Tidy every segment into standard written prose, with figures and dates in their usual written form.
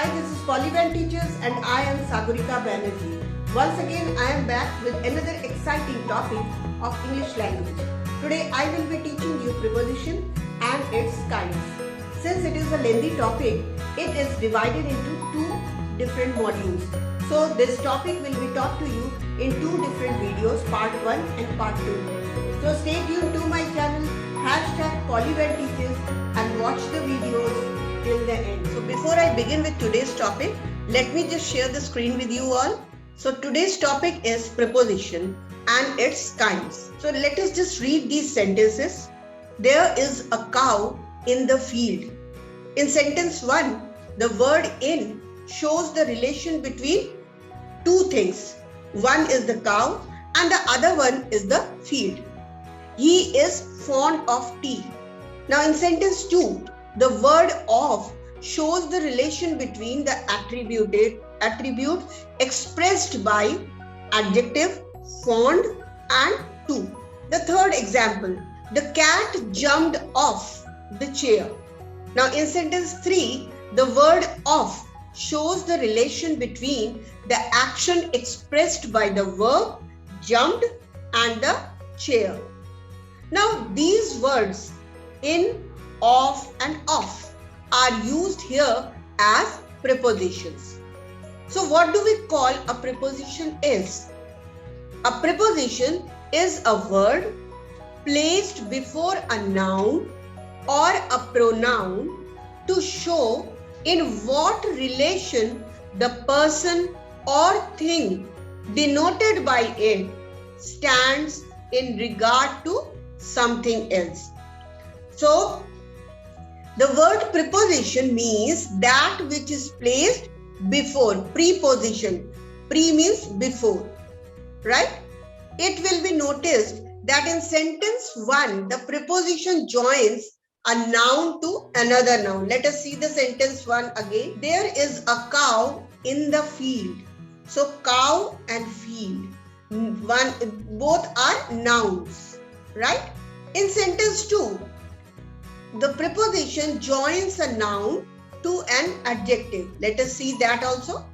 Hi, this is Polyban Teachers and I am Sagurika Banerjee. Once again, I am back with another exciting topic of English language. Today, I will be teaching you preposition and its kinds. Since it is a lengthy topic, it is divided into two different modules. So, this topic will be taught to you in two different videos, part 1 and part 2. So, stay tuned to my channel, #Polyban Teachers, and watch the videos till the end. So before I begin with today's topic, let me just share the screen with you all. So today's topic is preposition and its kinds. So let us just read these sentences. There is a cow in the field. In sentence 1, the word in shows the relation between two things. One is the cow and the other one is the field. He is fond of tea. Now in sentence 2, the word of shows the relation between the attribute expressed by adjective, fond and to. The third example, the cat jumped off the chair. Now in sentence 3, the word of shows the relation between the action expressed by the verb jumped and the chair. Now these words in, of and off are used here as prepositions. So what do we call a preposition is? A preposition is a word placed before a noun or a pronoun to show in what relation the person or thing denoted by it stands in regard to something else. So the word preposition means that which is placed before, preposition. Pre means before, right? It will be noticed that in sentence 1, the preposition joins a noun to another noun. Let us see the sentence 1 again. There is a cow in the field. So cow and field, both are nouns, right? In sentence 2, the preposition joins a noun to an adjective. Let us see that also.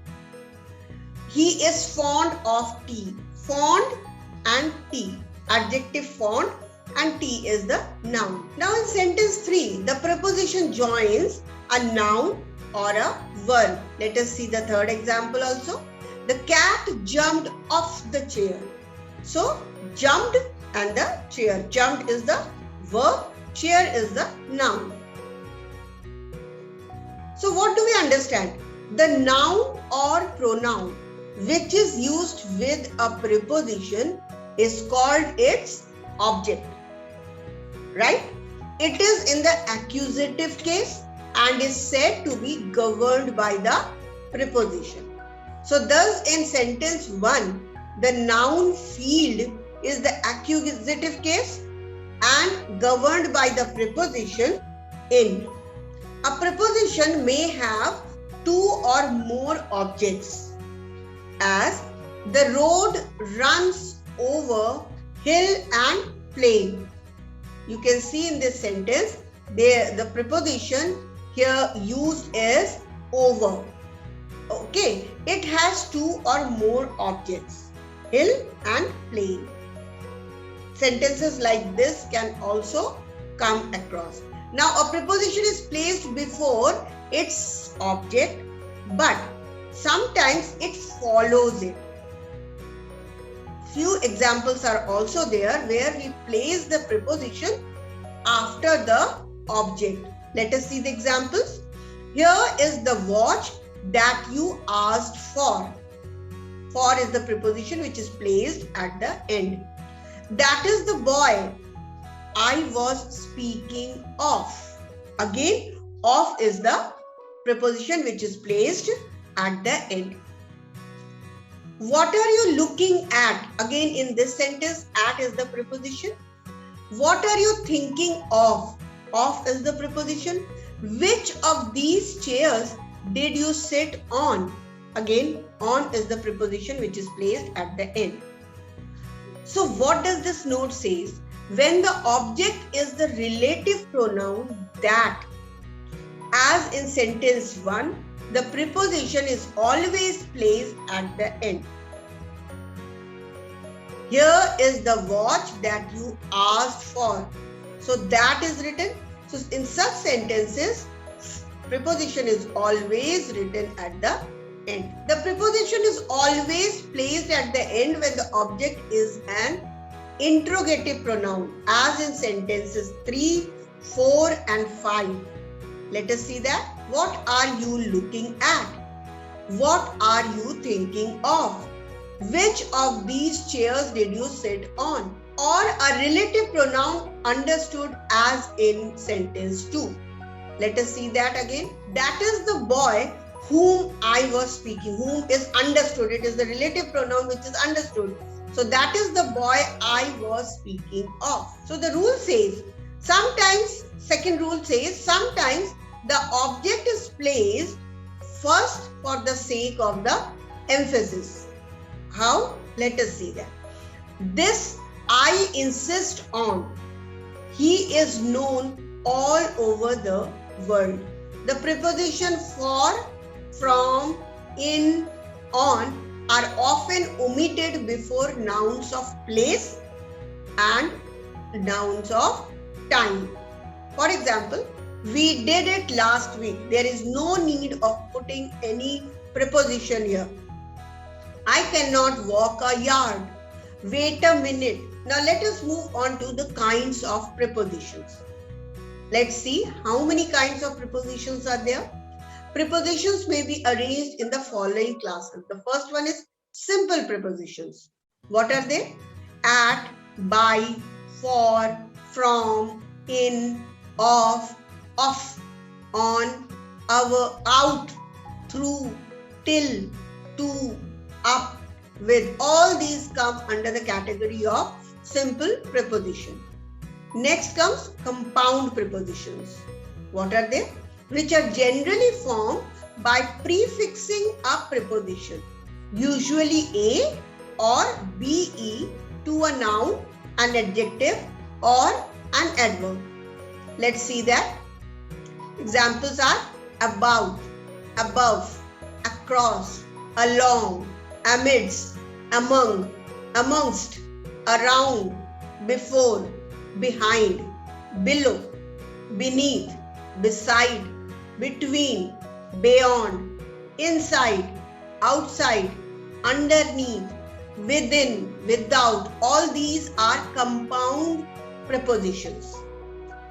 He is fond of tea. Fond and tea. Adjective fond and tea is the noun. Now in sentence 3, the preposition joins a noun or a verb. Let us see the third example also. The cat jumped off the chair. So jumped and the chair. Jumped is the verb. Chair is the noun. So what do we understand? The noun or pronoun which is used with a preposition is called its object, right? It is in the accusative case and is said to be governed by the preposition. So thus in sentence 1, the noun field is the accusative case and governed by the preposition in. A preposition may have two or more objects, as the road runs over hill and plain. You can see in this sentence, the preposition here used is over. Okay, it has two or more objects, hill and plain. Sentences like this can also come across. Now a preposition is placed before its object, but sometimes it follows it. Few examples are also there where we place the preposition after the object. Let us see the examples. Here is the watch that you asked for. For is the preposition which is placed at the end. That is the boy I was speaking of. Again, of is the preposition which is placed at the end. What are you looking at? Again, in this sentence, at is the preposition. What are you thinking of? Of is the preposition. Which of these chairs did you sit on? Again, on is the preposition which is placed at the end. So what does this note say? When the object is the relative pronoun that, as in sentence 1, the preposition is always placed at the end. Here is the watch that you asked for. So that is written. So in such sentences, preposition is always written at the end. The preposition is always placed at the end when the object is an interrogative pronoun, as in sentences 3, 4 and 5. Let us see that. What are you looking at? What are you thinking of? Which of these chairs did you sit on? Or a relative pronoun understood as in sentence 2. Let us see that again. That is the boy whom I was speaking. Whom is understood. It is the relative pronoun which is understood. So that is the boy I was speaking of. So the rule says, sometimes, second rule says, sometimes the object is placed first for the sake of the emphasis. How? Let us see that. This I insist on. He is known all over the world. The preposition for, from, in, on are often omitted before nouns of place and nouns of time. For example, we did it last week. There is no need of putting any preposition here. I cannot walk a yard. Wait a minute. Now let us move on to the kinds of prepositions. Let's see how many kinds of prepositions are there. Prepositions may be arranged in the following classes. The first one is simple prepositions. What are they? At, by, for, from, in, of, on, our, out, through, till, to, up, with. All these come under the category of simple preposition. Next comes compound prepositions. What are they? Which are generally formed by prefixing a preposition, usually a or be, to a noun, an adjective or an adverb. Let's see that. Examples are about, above, across, along, amidst, among, amongst, around, before, behind, below, beneath, beside, between, beyond, inside, outside, underneath, within, without. All these are compound prepositions.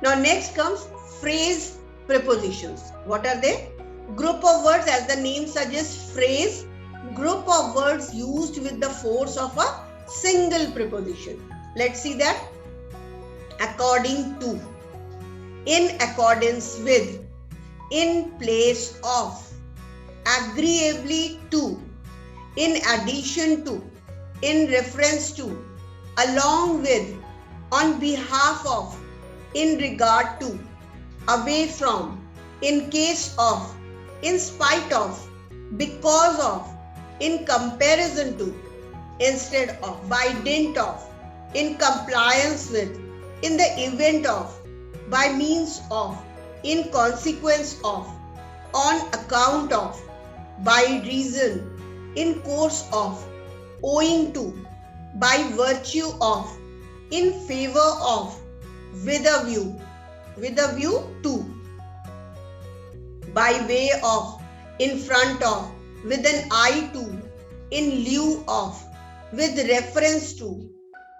Now next comes phrase prepositions. What are they? Group of words, as the name suggests, phrase, group of words used with the force of a single preposition. Let's see that. According to, in accordance with, in place of, agreeably to, in addition to, in reference to, along with, on behalf of, in regard to, away from, in case of, in spite of, because of, in comparison to, instead of, by dint of, in compliance with, in the event of, by means of, in consequence of, on account of, by reason, in course of, owing to, by virtue of, in favor of, with a view to, by way of, in front of, with an eye to, in lieu of, with reference to,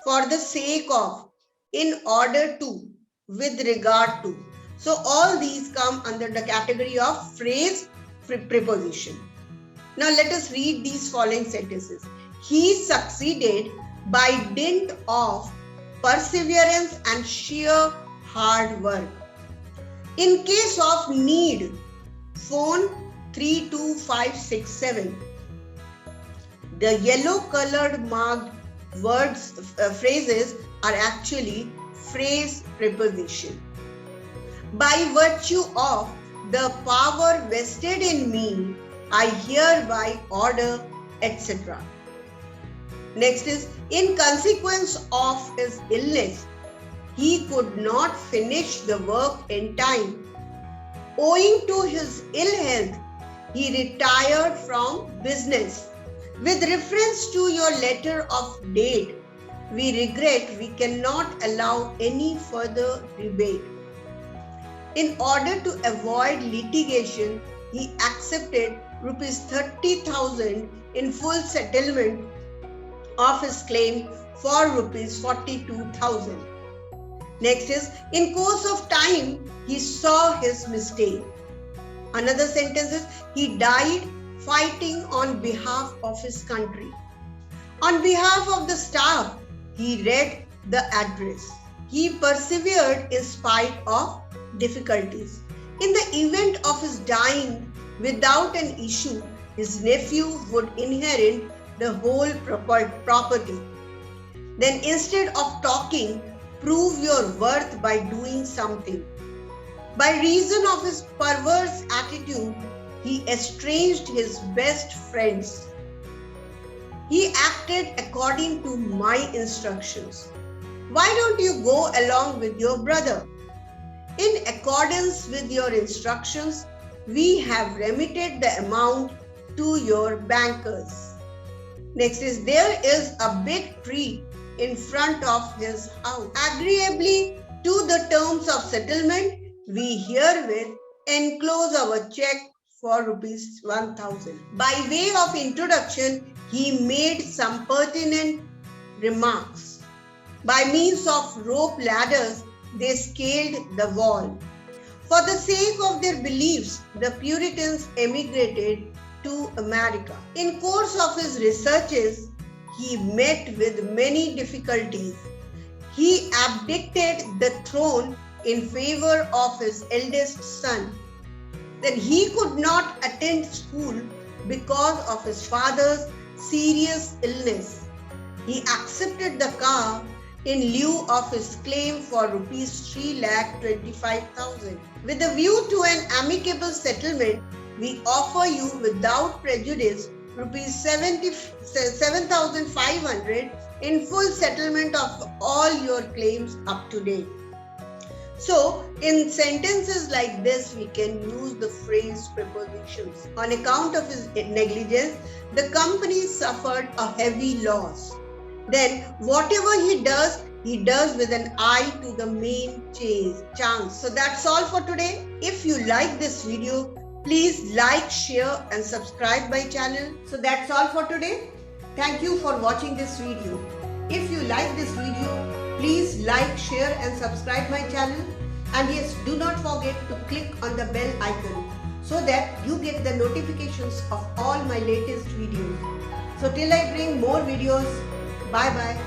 for the sake of, in order to, with regard to. So all these come under the category of phrase preposition. Now let us read these following sentences. He succeeded by dint of perseverance and sheer hard work. In case of need, phone 32567. The yellow colored marked words, phrases are actually phrase preposition. By virtue of the power vested in me, I hereby order, etc. Next is, in consequence of his illness, he could not finish the work in time. Owing to his ill health, he retired from business. With reference to your letter of date, we regret we cannot allow any further rebate. In order to avoid litigation, he accepted rupees 30,000 in full settlement of his claim for rupees 42,000. Next is, in course of time, he saw his mistake. Another sentence is, he died fighting on behalf of his country. On behalf of the staff, he read the address. He persevered in spite of difficulties. In the event of his dying without an issue, his nephew would inherit the whole property. Then instead of talking, prove your worth by doing something. By reason of his perverse attitude, he estranged his best friends. He acted according to my instructions. Why don't you go along with your brother? In accordance with your instructions, we have remitted the amount to your bankers. Next is, there is a big tree in front of his house. Agreeably to the terms of settlement, we herewith enclose our check for rupees 1,000. By way of introduction, he made some pertinent remarks. By means of rope ladders, they scaled the wall. For the sake of their beliefs, the Puritans emigrated to America. In course of his researches, he met with many difficulties. He abdicated the throne in favor of his eldest son. Then he could not attend school because of his father's serious illness. He accepted the car in lieu of his claim for rupees 3,25,000. With a view to an amicable settlement, we offer you without prejudice rupees 7,500 in full settlement of all your claims up to date. So, in sentences like this, we can use the phrase prepositions. On account of his negligence, the company suffered a heavy loss. Then, whatever he does with an eye to the main chance. So, that's all for today. If you like this video, please like, share and subscribe my channel. So, that's all for today. Thank you for watching this video. If you like this video, please like, share and subscribe my channel. And yes, do not forget to click on the bell icon so that you get the notifications of all my latest videos. So till I bring more videos, bye bye.